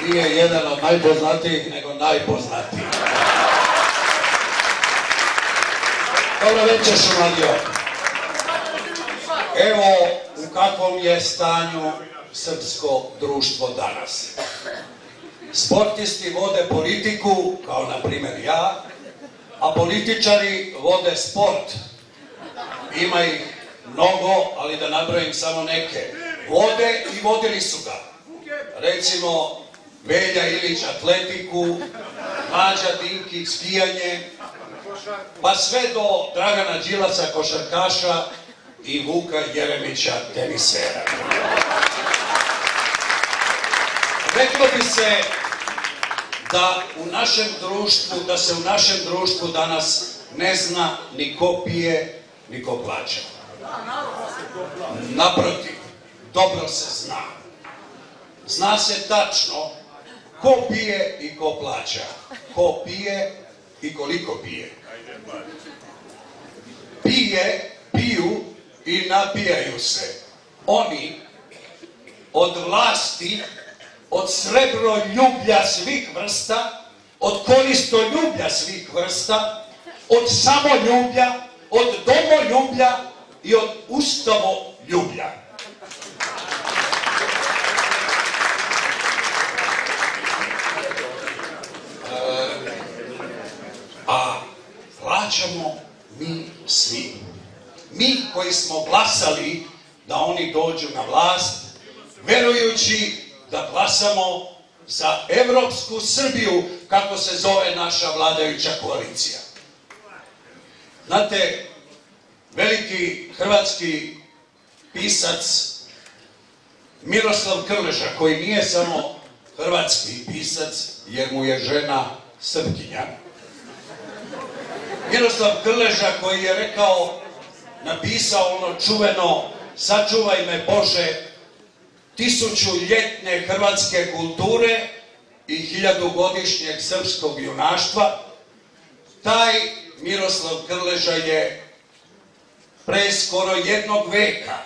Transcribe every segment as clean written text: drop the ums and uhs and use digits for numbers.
nije jedan od najpoznatijih, nego najpoznatiji. Dobro večer, Šumadjo. Evo u kakvom je stanju srpsko društvo danas. Sportisti vode politiku, kao na primjer ja, a političari vode sport. Ima ih mnogo, ali da nabrojim samo neke. Vode i vodili su ga. Recimo, Velja Ilić atletiku, Mlađa Dinkić skijanje, pa sve do Dragana Đilasa košarkaša i Vuka Jeremića tenisera. Reklo bi se da se u našem društvu danas ne zna ni ko pije, ni ko plaća. Naprotiv, dobro se zna. Zna se tačno ko pije i ko plaća. Ko pije i koliko pije. Piju i napijaju se oni od vlasti, od srebroljublja svih vrsta, od koristoljublja svih vrsta, od samoljublja, od domoljublja i od ustavoljublja. A plaćamo mi svi. Mi koji smo glasali da oni dođu na vlast, verujući da glasamo za Evropsku Srbiju, kako se zove naša vladajuća koalicija. Znate, veliki hrvatski pisac Miroslav Krleža, koji nije samo hrvatski pisac, jer mu je žena Srpkinja. Miroslav Krleža koji je napisao ono čuveno "Sačuvaj me Bože, 1000 ljetne hrvatske kulture i 1000-godišnjeg srpskog junaštva", taj Miroslav Krleža je pre skoro jednog veka,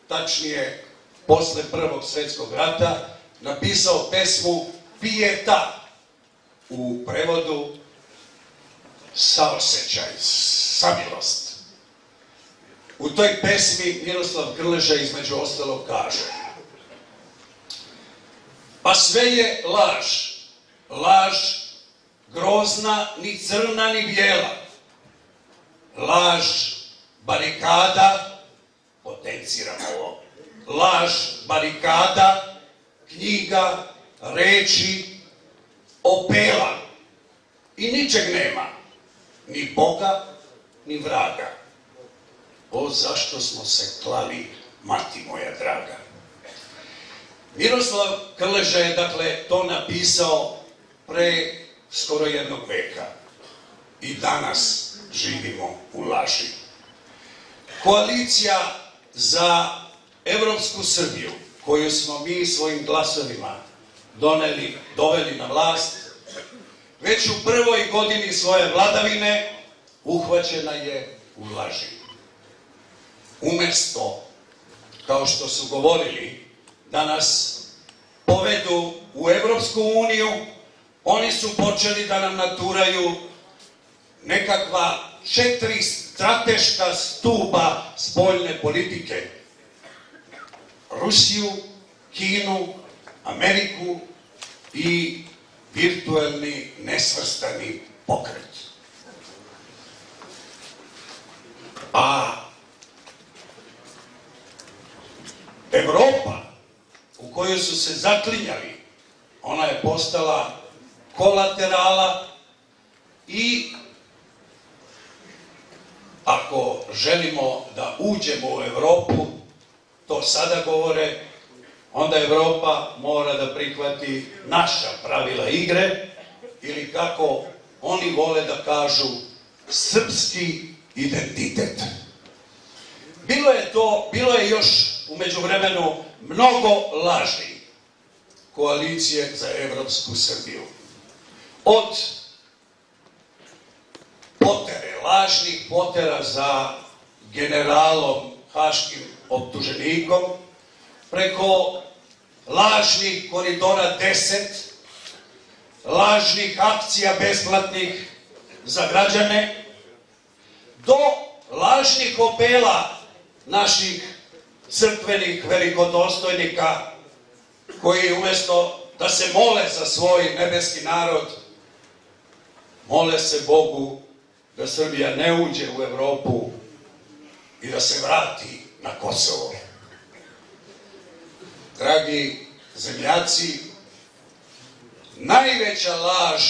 tačnije posle Prvog svjetskog rata, napisao pesmu "Pijeta", u prevodu saosećaj, samilost. U toj pesmi Miroslav Krleža između ostalog kaže: "Pa sve je laž, laž grozna, ni crna, ni bijela. Laž barikada", potenciram ovo, "laž barikada, knjiga, reči, opela. I ničeg nema, ni Boga, ni vraga. O, zašto smo se klali, mati moja draga." Miroslav Krleža je, dakle, to napisao pre skoro jednog veka. I danas živimo u laži. Koalicija za Evropsku Srbiju, koju smo mi svojim glasovima doveli na vlast, već u prvoj godini svoje vladavine uhvaćena je u laži. Umesto, kao što su govorili, da nas povedu u Evropsku uniju, oni su počeli da nam naturaju nekakva 4 strateška stuba spoljne politike. Rusiju, Kinu, Ameriku i virtuelni nesvrstani pokret. A Evropa u koju su se zaklinjali, ona je postala kolaterala i ako želimo da uđemo u Evropu, to sada govore, onda Evropa mora da prihvati naša pravila igre ili, kako oni vole da kažu, srpski identitet. Bilo je još u međuvremenu mnogo laži koalicije za Evropsku Srbiju. Od potere, lažnih potera za generalom haškim optuženikom, preko lažnih koridora 10 lažnih akcija besplatnih za građane, do lažnih opela naših crkvenih velikodostojnika koji umjesto da se mole za svoj nebeski narod, mole se Bogu da Srbija ne uđe u Evropu i da se vrati na Kosovo. Dragi zemljaci, najveća laž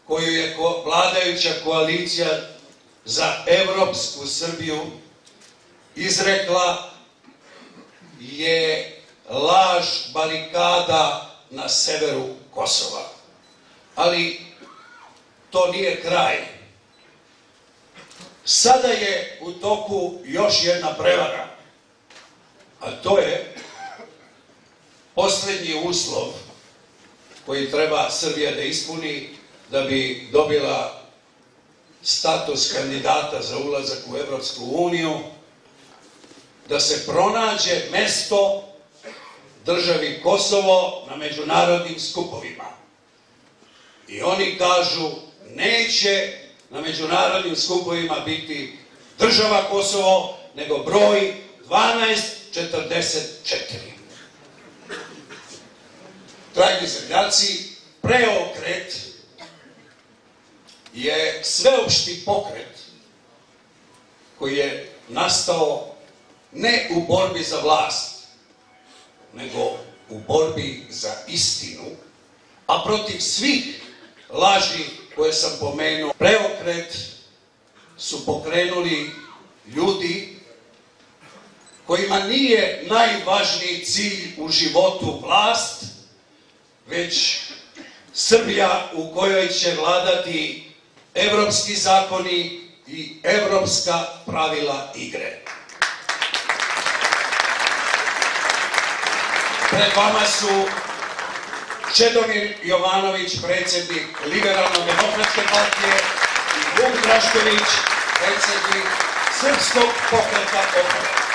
koju je vladajuća koalicija za evropsku Srbiju izrekla je laž barikada na severu Kosova. Ali to nije kraj. Sada je u toku još jedna prevara, a to je posljednji uslov koji treba Srbija da ispuni da bi dobila status kandidata za ulazak u Evropsku uniju, da se pronađe mesto državi Kosovo na međunarodnim skupovima. I oni kažu, neće na međunarodnim skupovima biti država Kosovo, nego broj 1244. Dragi zemljaci, preokret je sveopšti pokret koji je nastao ne u borbi za vlast, nego u borbi za istinu, a protiv svih laži koje sam pomenuo. Preokret su pokrenuli ljudi kojima nije najvažniji cilj u životu vlast, već Srbija u kojoj će vladati evropski zakoni i evropska pravila igre. Pred vama su Čedomir Jovanović, predsjednik Liberalno-demokratske partije, i Vuk Drašković, predsjednik Srpskog pokreta obnove.